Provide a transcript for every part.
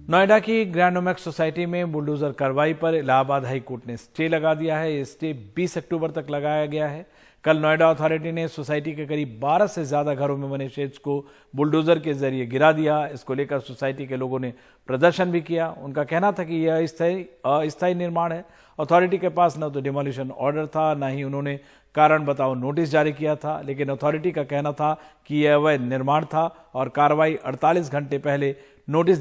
नोएडा की grand Omaxe society में bulldozer कार्रवाई पर इलाहाबाद हाई कोर्ट ने स्टे लगा दिया है। ये स्टे 20 अक्टूबर तक लगाया गया है। कल नोएडा अथॉरिटी ने सोसाइटी के करीब 12 से ज्यादा घरों में बने शेड्स को बुलडोजर के जरिए गिरा दिया। इसको लेकर सोसाइटी के लोगों ने प्रदर्शन भी किया। उनका कहना था कि यह अस्थायी निर्माण है। अथॉरिटी के पास न तो डिमोलिशन ऑर्डर था, न ही उन्होंने कारण बताओ नोटिस जारी किया था, लेकिन अथॉरिटी का कहना था कि यह अवैध निर्माण था और कार्रवाई के 48 घंटे पहले नोटिस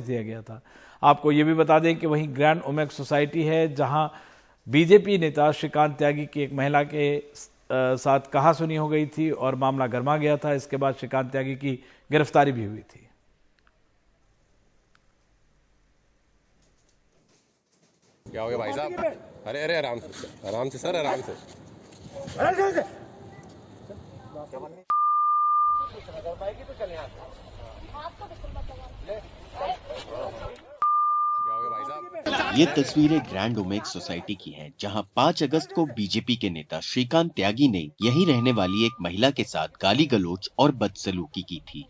दिया गया था। आपको ये भी बता दें कि वहीं ग्रैंड ओमेक्स सोसाइटी है जहां बीजेपी नेता श्रीकांत त्यागी की एक महिला के साथ कहासुनी हो गई थी और मामला गरमा गया था। इसके बाद श्रीकांत त्यागी की गिरफ्तारी भी हुई थी। क्या हो गया भाई साहब? अरे आराम से सर, आराम से। ये तस्वीरें ग्रैंड ओमेक्स सोसाइटी की हैं, जहां 5 अगस्त को बीजेपी के नेता श्रीकांत त्यागी ने यहीं रहने वाली एक महिला के साथ गाली गलौज और बदसलूकी की थी।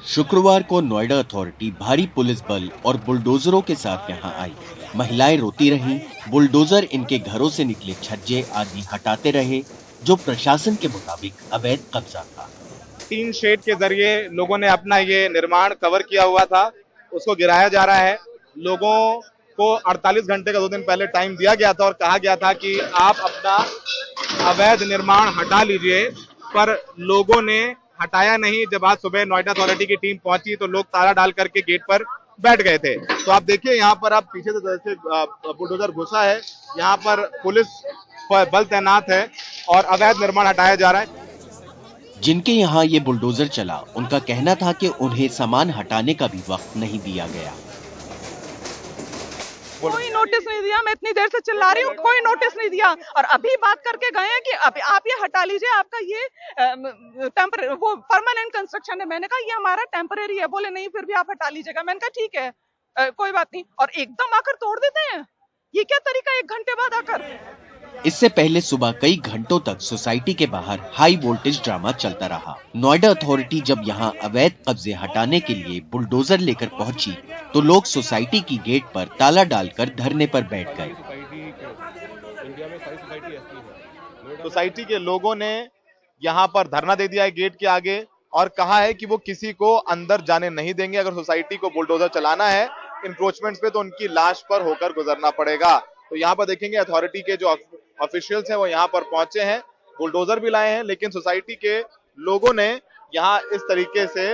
शुक्रवार को नोएडा अथॉरिटी भारी पुलिस बल और बुलडोजरों के साथ यहां आई। महिलाएं रोती रहीं, बुलडोजर इनके घरों से निकले छज्जे आदि हटाते रहे, जो प्रशासन के मुताबिक अवैध कब्जा था। 3 शेड के जरिए लोगों ने अपना ये निर्माण कवर किया हुआ था, उसको गिराया जा रहा है। लोगों को 48 घंटे का 2 दिन पहले टाइम दिया गया था और कहा गया था कि आप अपना अवैध निर्माण हटा लीजिए, पर लोगों ने हटाया नहीं। जब आज सुबह नोएडा अथॉरिटी की टीम पहुंची तो लोग ताला डाल करके गेट पर बैठ गए थे। तो आप देखिए यहाँ पर, आप पीछे से जैसे बुलडोजर घुसा है, यहाँ पर पुलिस बल तैनात है और अवैध निर्माण हटाया जा रहा है। जिनके यहाँ ये बुलडोजर चला, उनका कहना था कि उन्हें सामान हटाने का भी वक्त नहीं दिया गया। कोई नोटिस नहीं दिया। मैं इतनी देर से चिल्ला रही हूँ, कोई नोटिस नहीं दिया। और अभी बात करके गए हैं कि अभी आप ये हटा लीजिए, आपका ये वो परमानेंट कंस्ट्रक्शन है। मैंने कहा ये हमारा टेम्परेरी है। बोले नहीं, फिर भी आप हटा लीजिएगा। मैंने कहा ठीक है, कोई बात नहीं। और एकदम आकर तोड़ देते हैं। ये क्या तरीका, 1 घंटे बाद आकर? इससे पहले सुबह कई घंटों तक सोसाइटी के बाहर हाई वोल्टेज ड्रामा चलता रहा। नोएडा अथॉरिटी जब यहां अवैध कब्जे हटाने के लिए बुलडोजर लेकर पहुंची, तो लोग सोसाइटी की गेट पर ताला डालकर धरने पर बैठ गए। सोसाइटी के लोगों ने यहां पर धरना दे दिया है गेट के आगे और कहा है कि वो किसी को अंदर जाने नहीं देंगे। अगर सोसाइटी को बुलडोजर चलाना है इंक्रोचमेंट्स पे, तो उनकी लाश पर होकर गुजरना पड़ेगा। तो यहाँ पर देखेंगे अथॉरिटी के जो ऑफिशियल्स हैं वो यहाँ पर पहुंचे हैं, बुलडोजर भी लाए हैं, लेकिन सोसाइटी के लोगों ने यहाँ इस तरीके से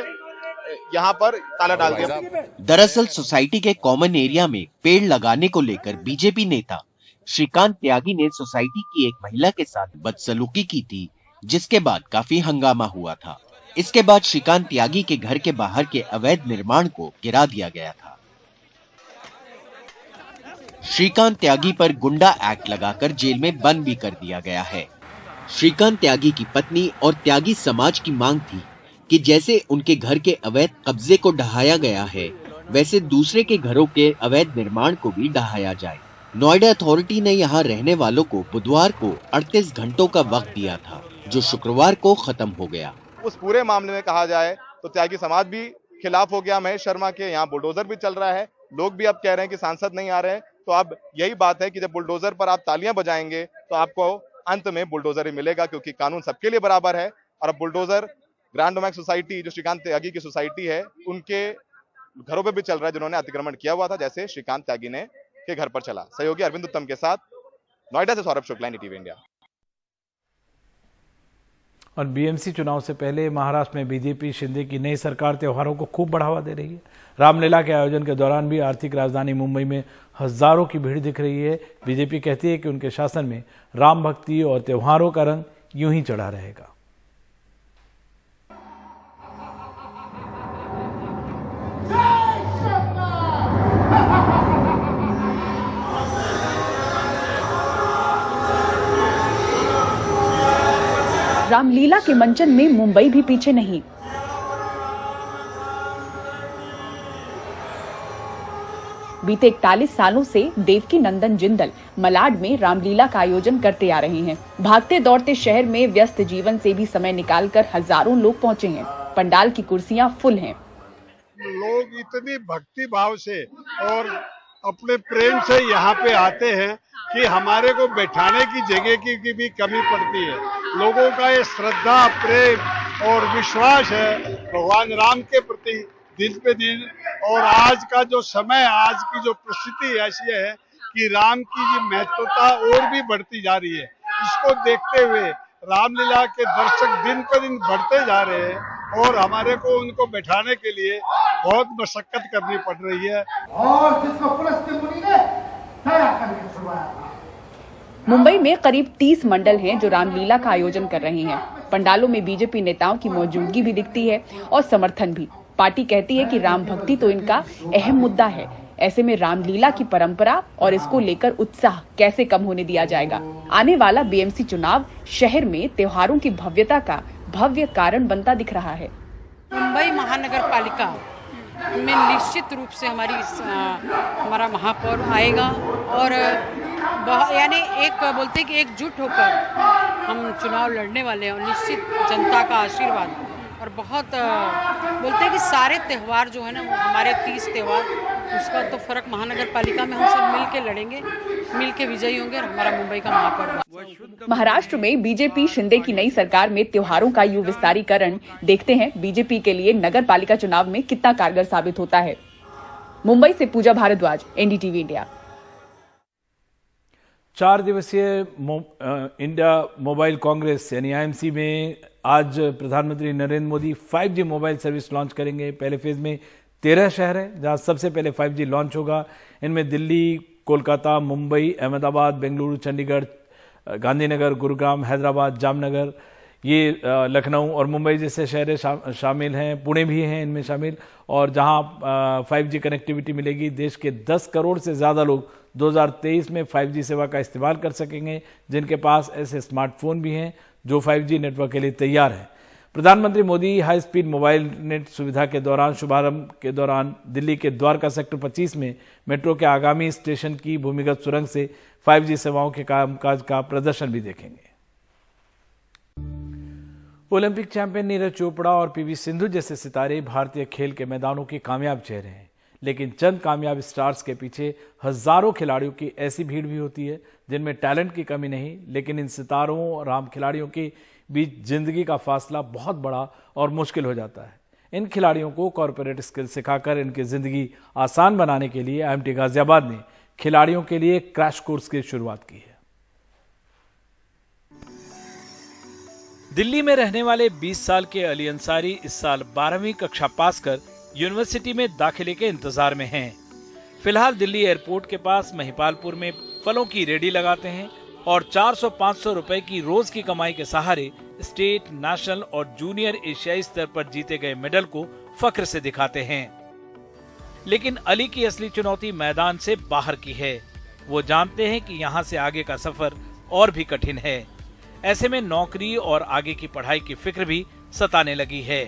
यहाँ पर ताला डाल दिया। दरअसल सोसाइटी के कॉमन एरिया में पेड़ लगाने को लेकर बीजेपी नेता श्रीकांत त्यागी ने सोसाइटी की एक महिला के साथ बदसलूकी की थी, जिसके बाद काफी हंगामा हुआ था। इसके बाद श्रीकांत त्यागी के घर के बाहर के अवैध निर्माण को गिरा दिया गया था। श्रीकांत त्यागी पर गुंडा एक्ट लगाकर जेल में बंद भी कर दिया गया है। श्रीकांत त्यागी की पत्नी और त्यागी समाज की मांग थी कि जैसे उनके घर के अवैध कब्जे को ढहाया गया है, वैसे दूसरे के घरों के अवैध निर्माण को भी ढहाया जाए। नोएडा अथॉरिटी ने यहां रहने वालों को बुधवार को 38 घंटों का वक्त दिया था, जो शुक्रवार को खत्म हो गया। उस पूरे मामले में कहा जाए तो त्यागी समाज भी खिलाफ हो गया महेश शर्मा के। यहाँ बुलडोजर भी चल रहा है, लोग भी अब कह रहे हैं कि सांसद नहीं आ रहे हैं। तो अब यही बात है कि जब बुलडोजर पर आप तालियां बजाएंगे तो आपको अंत में बुलडोजर ही मिलेगा, क्योंकि कानून सबके लिए बराबर है। और अब बुलडोजर ग्रैंड ओमेक्स सोसाइटी, जो श्रीकांत त्यागी की सोसाइटी है, उनके घरों पे भी चल रहा है, जिन्होंने अतिक्रमण किया हुआ था, जैसे श्रीकांत त्यागी ने के घर पर चला। सहयोगी अरविंद उत्तम के साथ नोएडा से सौरभ शुक्ला, टीवी इंडिया। और बीएमसी चुनाव से पहले महाराष्ट्र में बीजेपी शिंदे की नई सरकार त्योहारों को खूब बढ़ावा दे रही है। रामलीला के आयोजन के दौरान भी आर्थिक राजधानी मुंबई में हजारों की भीड़ दिख रही है। बीजेपी कहती है कि उनके शासन में राम भक्ति और त्योहारों का रंग यूं ही चढ़ा रहेगा। रामलीला के मंचन में मुंबई भी पीछे नहीं। बीते 41 सालों से देवकी नंदन जिंदल मलाड में रामलीला का आयोजन करते आ रहे हैं। भागते दौड़ते शहर में व्यस्त जीवन से भी समय निकालकर हजारों लोग पहुंचे हैं। पंडाल की कुर्सियां फुल हैं। लोग इतनी भक्ति भाव से और अपने प्रेम से यहाँ पे आते हैं कि हमारे को बैठाने की जगह की भी कमी पड़ती है। लोगों का ये श्रद्धा, प्रेम और विश्वास है भगवान राम के प्रति दिन पे दिन। और आज का जो समय, आज की जो परिस्थिति ऐसी है कि राम की ये महत्वता और भी बढ़ती जा रही है। इसको देखते हुए रामलीला के दर्शक दिन पर दिन बढ़ते जा रहे हैं और हमारे को उनको बैठाने के लिए बहुत मशक्कत करनी पड़ रही है। और जिसको पुलस्त्य मुनि ने तैयार करके छुड़वाया। मुंबई में करीब 30 मंडल हैं जो रामलीला का आयोजन कर रहे हैं। पंडालों में बीजेपी नेताओं की मौजूदगी भी दिखती है और समर्थन भी। पार्टी कहती है कि राम भक्ति तो इनका अहम मुद्दा है। ऐसे में रामलीला की परंपरा और इसको लेकर उत्साह कैसे कम होने दिया जाएगा। आने वाला बीएमसी चुनाव शहर में त्योहारों की भव्यता का भव्य कारण बनता दिख रहा है। मुंबई महानगर पालिका में निश्चित रूप से हमारा महापौर आएगा और यानी एक बोलते कि एकजुट होकर हम चुनाव लड़ने वाले हैं और निश्चित जनता का आशीर्वाद और बहुत बोलते हैं कि सारे त्यौहार जो है ना, हमारे 30 त्यौहार, उसका तो फर्क महानगर पालिका में हम सब मिल के लड़ेंगे, मिल के विजयी होंगे और हमारा मुंबई का महापौर। महाराष्ट्र में बीजेपी शिंदे की नई सरकार में त्योहारों का यूं विस्तारीकरण देखते हैं बीजेपी के लिए नगर पालिका चुनाव में कितना कारगर साबित होता है। मुंबई से पूजा भारद्वाज, एनडीटीवी इंडिया। 4 दिवसीय इंडिया मोबाइल कांग्रेस यानी आईएमसी में आज प्रधानमंत्री Narendra Modi 5G mobile service launch करेंगे। पहले फेज में 13 शहर है जहां सबसे पहले 5G लॉन्च होगा। इनमें दिल्ली, कोलकाता, मुंबई, अहमदाबाद, बेंगलुरु, चंडीगढ़, गांधीनगर, गुरुग्राम, हैदराबाद, जामनगर, ये लखनऊ और मुंबई जैसे शहर शामिल हैं। पुणे भी हैं इनमें शामिल। और जहां 5G कनेक्टिविटी मिलेगी, देश के 10 करोड़ से ज़्यादा लोग 2023 में 5G सेवा का इस्तेमाल कर सकेंगे, जिनके पास ऐसे स्मार्टफोन भी हैं जो 5G नेटवर्क के लिए तैयार हैं। प्रधानमंत्री Modi high speed mobile net सुविधा के दौरान शुभारंभ के दौरान दिल्ली के द्वारका सेक्टर 25 में मेट्रो के आगामी स्टेशन की भूमिगत सुरंग से 5G सेवाओं के कामकाज का प्रदर्शन भी देखेंगे। ओलंपिक चैंपियन नीरज चोपड़ा और पीवी सिंधु जैसे सितारे भारतीय खेल के मैदानों के कामयाब चेहरे हैं, लेकिन चंद कामयाब स्टार्स के पीछे हजारों खिलाड़ियों की ऐसी भीड़ भी होती है जिनमें टैलेंट की कमी नहीं, लेकिन इन सितारों और आम खिलाड़ियों के बीच जिंदगी का फासला बहुत बड़ा और मुश्किल हो जाता है। इन खिलाड़ियों को कॉर्पोरेट स्किल सिखाकर इनकी जिंदगी आसान बनाने के लिए IMT गाजियाबाद ने खिलाड़ियों के लिए क्रैश कोर्स की शुरुआत की है। दिल्ली में रहने वाले 20 साल के अली अंसारी इस साल 12वीं कक्षा पास कर यूनिवर्सिटी में दाखिले के इंतजार में हैं। फिलहाल दिल्ली एयरपोर्ट के पास महिपालपुर में फलों की रेडी लगाते हैं और 400-500 रुपए की रोज की कमाई के सहारे स्टेट, नेशनल और जूनियर एशियाई स्तर पर जीते गए मेडल को फख्र से दिखाते हैं। लेकिन अली की असली चुनौती मैदान से बाहर की है। वो जानते हैं कि यहाँ से आगे का सफर और भी कठिन है। ऐसे में नौकरी और आगे की पढ़ाई की फिक्र भी सताने लगी है।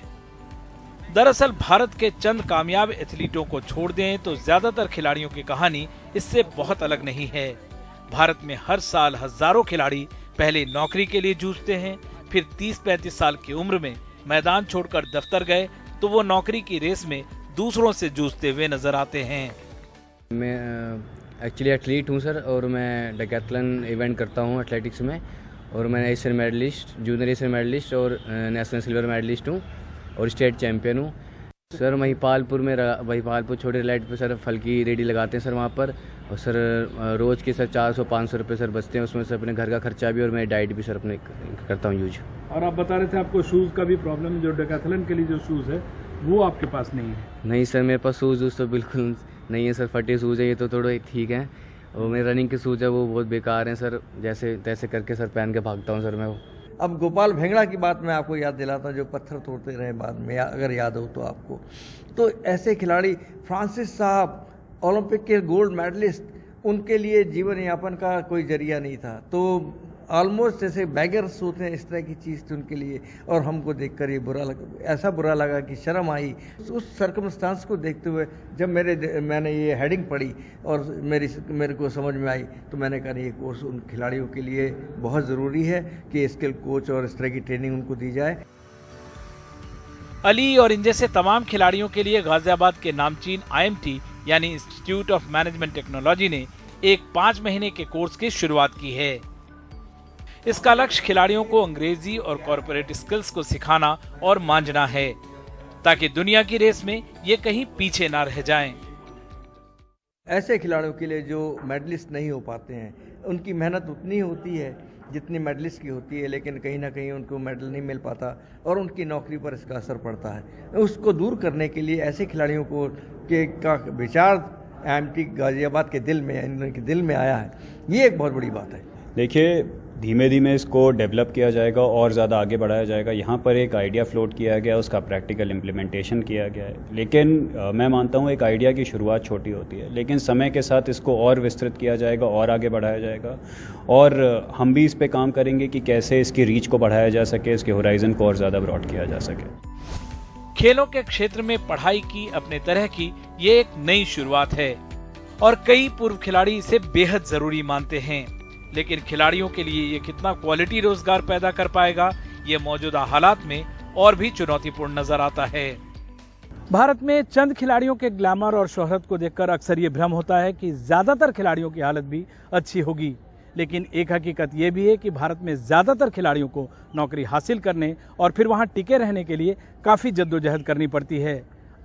दरअसल भारत के चंद कामयाब एथलीटों को छोड़ दें तो ज्यादातर खिलाड़ियों की कहानी इससे बहुत अलग नहीं है। भारत में हर साल हजारों खिलाड़ी पहले नौकरी के लिए जूझते हैं, फिर 30-35 साल की उम्र में मैदान छोड़कर दफ्तर गए तो वो नौकरी की रेस में दूसरों से जूझते हुए नजर आते हैं। मैं एक्चुअली एथलीट हूँ सर, और मैं डेकाथलॉन इवेंट करता हूँ एथलेटिक्स में, और मैं Asian medallist, junior Asian medallist और नेशनल सिल्वर मेडलिस्ट हूँ और स्टेट चैंपियन हूँ सर। महिपालपुर छोटे लाइट पे सर फल की रेडी लगाते हैं सर वहाँ पर, और सर रोज़ के सर 400-500 रुपये सर बचते हैं उसमें से अपने घर का खर्चा भी और मैं डाइट भी सर अपने करता हूँ यूज। और आप बता रहे थे आपको शूज़ का भी प्रॉब्लम है, जो डेकाथलॉन के लिए जो शूज़ है वो आपके पास नहीं है? नहीं सर, मेरे पास शूज़ तो बिल्कुल नहीं है सर, फटे शूज़ है ये तो थोड़े ठीक हैं, और मेरे रनिंग के शूज़ है वो बहुत बेकार हैं सर, जैसे तैसे करके सर पहन के भागता हूँ सर मैं। अब गोपाल भेंगड़ा की बात मैं आपको याद दिलाता हूँ, जो पत्थर तोड़ते रहे बाद में, अगर याद हो तो आपको। तो ऐसे खिलाड़ी, फ्रांसिस साहब ओलंपिक के गोल्ड मेडलिस्ट, उनके लिए जीवन यापन का कोई जरिया नहीं था, तो ऑलमोस्ट जैसे बैगर्स होते हैं इस तरह की चीज़ थी उनके लिए। और हमको देखकर ये ऐसा बुरा लगा कि शर्म आई उस सर्कमस्टांस को देखते हुए। जब मैंने ये हेडिंग पढ़ी और मेरे को समझ में आई तो मैंने कहा ये कोर्स उन खिलाड़ियों के लिए बहुत ज़रूरी है कि स्किल कोच और इस तरह की ट्रेनिंग उनको दी जाए। अली और इन जैसे तमाम खिलाड़ियों के लिए गाजियाबाद के नामचीन IMT यानी इंस्टीट्यूट ऑफ मैनेजमेंट टेक्नोलॉजी ने एक 5 महीने के कोर्स की शुरुआत की है। इसका लक्ष्य खिलाड़ियों को अंग्रेजी और कॉर्पोरेट स्किल्स को सिखाना और मांझना है, ताकि दुनिया की रेस में ये कहीं पीछे ना रह जाएं। ऐसे खिलाड़ियों के लिए जो मेडलिस्ट नहीं हो पाते हैं, उनकी मेहनत उतनी होती है जितनी मेडलिस्ट की होती है, लेकिन कहीं ना कहीं उनको मेडल नहीं मिल पाता और उनकी नौकरी पर इसका असर पड़ता है। उसको दूर करने के लिए ऐसे खिलाड़ियों को का विचार IMT गाजियाबाद के दिल में, इनके दिल में आया है, ये एक बहुत बड़ी बात है। देखिए, धीमे धीमे इसको डेवलप किया जाएगा और ज़्यादा आगे बढ़ाया जाएगा। यहाँ पर एक आइडिया फ्लोट किया गया, उसका प्रैक्टिकल इम्प्लीमेंटेशन किया गया है। लेकिन मैं मानता हूँ एक आइडिया की शुरुआत छोटी होती है, लेकिन समय के साथ इसको और विस्तृत किया जाएगा और आगे बढ़ाया जाएगा। और हम भी इस पे काम करेंगे कि कैसे इसकी रीच को बढ़ाया जा सके, इसके होराइजन को और ज़्यादा ब्रॉड किया जा सके। खेलों के क्षेत्र में पढ़ाई की अपने तरह की ये एक नई शुरुआत है और कई पूर्व खिलाड़ी इसे बेहद जरूरी मानते हैं। लेकिन खिलाड़ियों के लिए ये कितना क्वालिटी रोजगार पैदा कर पाएगा, ये मौजूदा हालात में और भी चुनौतीपूर्ण नजर आता है। भारत में चंद खिलाड़ियों के ग्लैमर और शोहरत को देखकर अक्सर ये भ्रम होता है कि ज्यादातर खिलाड़ियों की हालत भी अच्छी होगी। लेकिन एक हकीकत ये भी है कि भारत में ज्यादातर खिलाड़ियों को नौकरी हासिल करने और फिर वहां टिके रहने के लिए काफी जद्दोजहद करनी पड़ती है।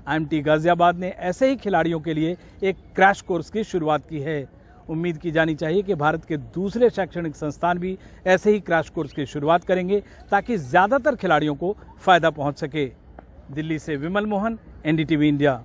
IMT गाजियाबाद ने ऐसे ही खिलाड़ियों के लिए एक क्रैश कोर्स की शुरुआत की है। उम्मीद की जानी चाहिए कि भारत के दूसरे शैक्षणिक संस्थान भी ऐसे ही क्रैश कोर्स की शुरुआत करेंगे, ताकि ज्यादातर खिलाड़ियों को फायदा पहुंच सके। दिल्ली से विमल मोहन, NDTV इंडिया।